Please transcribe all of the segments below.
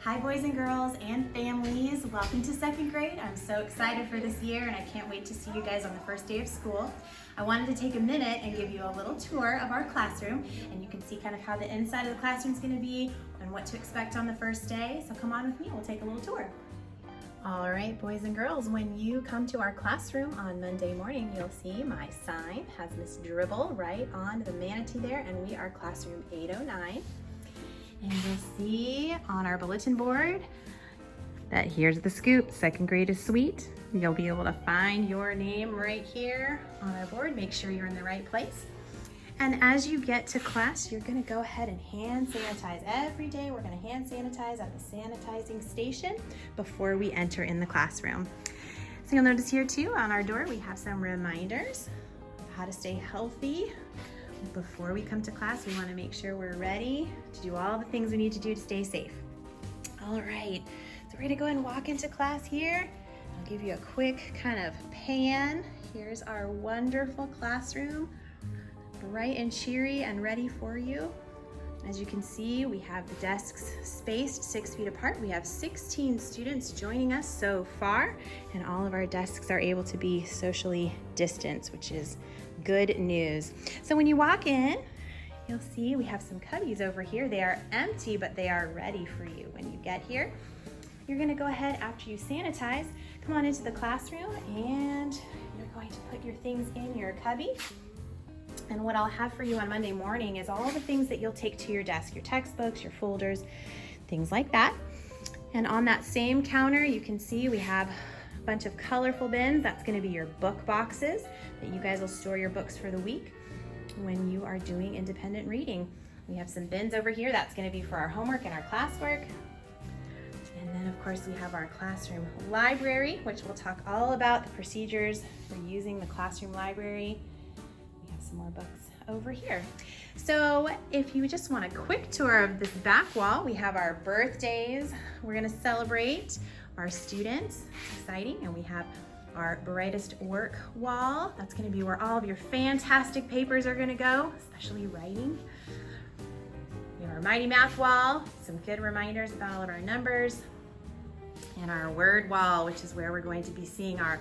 Hi boys and girls and families, welcome to second grade. I'm so excited for this year and I can't wait to see you guys on the first day of school. I wanted to take a minute and give you a little tour of our classroom, and you can see kind of how the inside of the classroom is going to be and what to expect on the first day. So come on with me, we'll take a little tour. All right, boys and girls, when you come to our classroom on Monday morning, you'll see my sign has Miss Dribble right on the manatee there, and we are classroom 809. And you'll see on our bulletin board that here's the scoop, second grade is sweet. You'll be able to find your name right here on our board. Make sure you're in the right place. And as you get to class, you're gonna go ahead and hand sanitize. Every day we're gonna hand sanitize at the sanitizing station before we enter in the classroom. So you'll notice here too, on our door, we have some reminders of how to stay healthy. Before we come to class, we wanna make sure we're ready to do all the things we need to do to stay safe. All right, so we're gonna go ahead and walk into class here. I'll give you a quick kind of pan. Here's our wonderful classroom, bright and cheery and ready for you. As you can see, we have the desks spaced 6 feet apart. We have 16 students joining us so far, and all of our desks are able to be socially distanced, which is good news. So when you walk in, you'll see we have some cubbies over here. They are empty, but they are ready for you when you get here. You're gonna go ahead after you sanitize, come on into the classroom, and you're going to put your things in your cubby. And what I'll have for you on Monday morning is all the things that you'll take to your desk, your textbooks, your folders, things like that. And on that same counter, you can see we have a bunch of colorful bins. That's gonna be your book boxes that you guys will store your books for the week when you are doing independent reading. We have some bins over here. That's gonna be for our homework and our classwork. And then of course we have our classroom library, which we'll talk all about the procedures for using the classroom library. We have some more books over here. So if you just want a quick tour of this back wall, we have our birthdays. We're gonna celebrate our students, exciting, and we have our brightest work wall. That's gonna be where all of your fantastic papers are gonna go, especially writing. We have our Mighty Math wall, some good reminders about all of our numbers, and our word wall, which is where we're going to be seeing our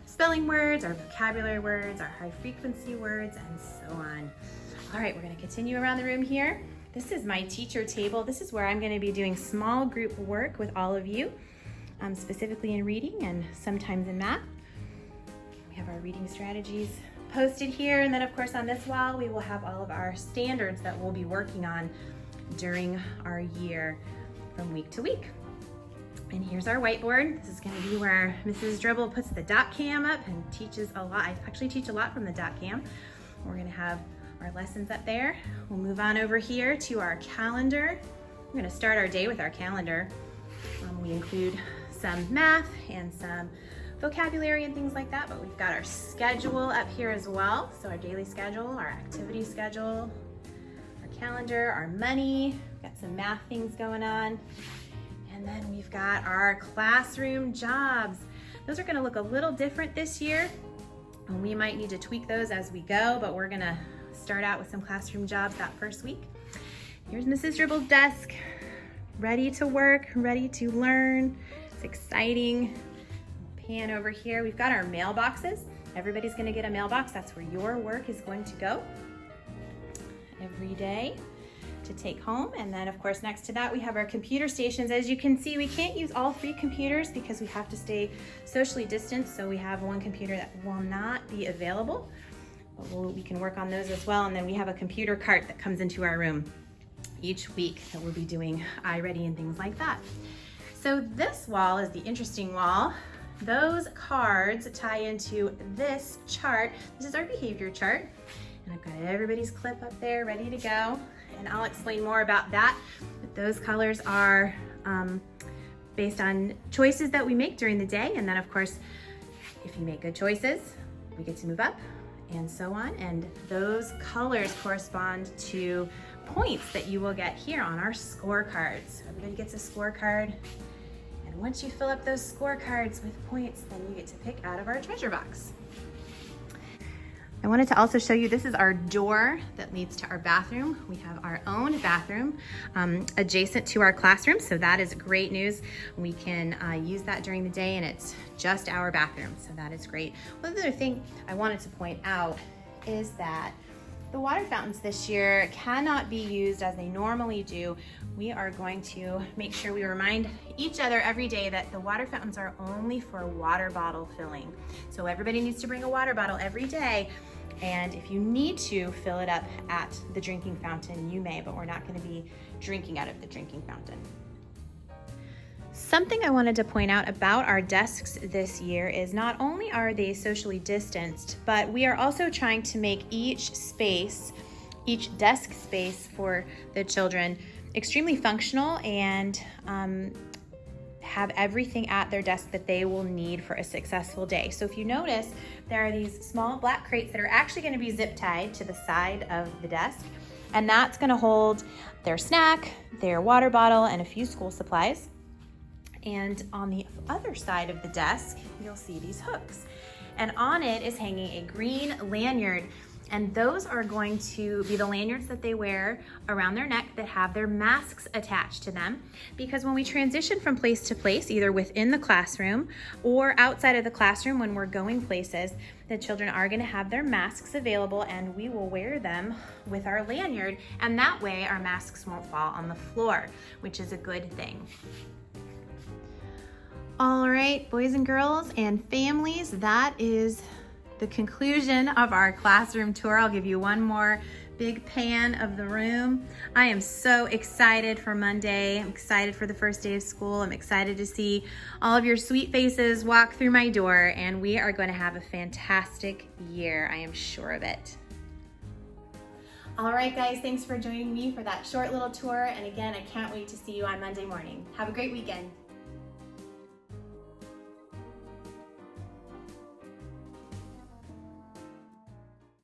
spelling words, our vocabulary words, our high frequency words, and so on. All right, we're gonna continue around the room here. This is my teacher table. This is where I'm gonna be doing small group work with all of you, specifically in reading and sometimes in math. We have our reading strategies posted here, and then of course on this wall we will have all of our standards that we'll be working on during our year from week to week. And here's our whiteboard. This is gonna be where Mrs. Dribble puts the dot cam up and teaches a lot. I actually teach a lot from the dot cam. We're gonna have our lessons up there. We'll move on over here to our calendar. We're gonna start our day with our calendar. We include some math and some vocabulary and things like that, but we've got our schedule up here as well. So our daily schedule, our activity schedule, our calendar, our money, we've got some math things going on. And then we've got our classroom jobs. Those are gonna look a little different this year. And we might need to tweak those as we go, but we're gonna start out with some classroom jobs that first week. Here's Mrs. Dribble's desk, ready to work, ready to learn. It's exciting. Pan over here, we've got our mailboxes. Everybody's gonna get a mailbox. That's where your work is going to go every day to take home. And then of course next to that we have our computer stations. As you can see, we can't use all 3 computers because we have to stay socially distanced, so we have one computer that will not be available, but we can work on those as well. And then we have a computer cart that comes into our room each week that we'll be doing iReady and things like that. So this wall is the interesting wall. Those cards tie into this chart. This is our behavior chart, and I've got everybody's clip up there ready to go. And I'll explain more about that. But those colors are based on choices that we make during the day. And then of course, if you make good choices, we get to move up and so on. And those colors correspond to points that you will get here on our scorecards. Everybody gets a scorecard. And once you fill up those scorecards with points, then you get to pick out of our treasure box. I wanted to also show you, this is our door that leads to our bathroom. We have our own bathroom adjacent to our classroom, so that is great news. We can use that during the day, and it's just our bathroom, so that is great. One other thing I wanted to point out is that the water fountains this year cannot be used as they normally do. We are going to make sure we remind each other every day that the water fountains are only for water bottle filling. So everybody needs to bring a water bottle every day. And if you need to fill it up at the drinking fountain, you may, but we're not going to be drinking out of the drinking fountain. Something I wanted to point out about our desks this year is not only are they socially distanced, but we are also trying to make each desk space for the children extremely functional and have everything at their desk that they will need for a successful day. So if you notice, there are these small black crates that are actually going to be zip tied to the side of the desk, and that's going to hold their snack, their water bottle, and a few school supplies. And on the other side of the desk, you'll see these hooks. And on it is hanging a green lanyard. And those are going to be the lanyards that they wear around their neck that have their masks attached to them. Because when we transition from place to place, either within the classroom or outside of the classroom when we're going places, the children are going to have their masks available, and we will wear them with our lanyard. And that way our masks won't fall on the floor, which is a good thing. All right, boys and girls and families, that is the conclusion of our classroom tour. I'll give you one more big pan of the room. I am so excited for Monday. I'm excited for the first day of school. I'm excited to see all of your sweet faces walk through my door, and we are going to have a fantastic year. I am sure of it. All right, guys, thanks for joining me for that short little tour. And again, I can't wait to see you on Monday morning. Have a great weekend.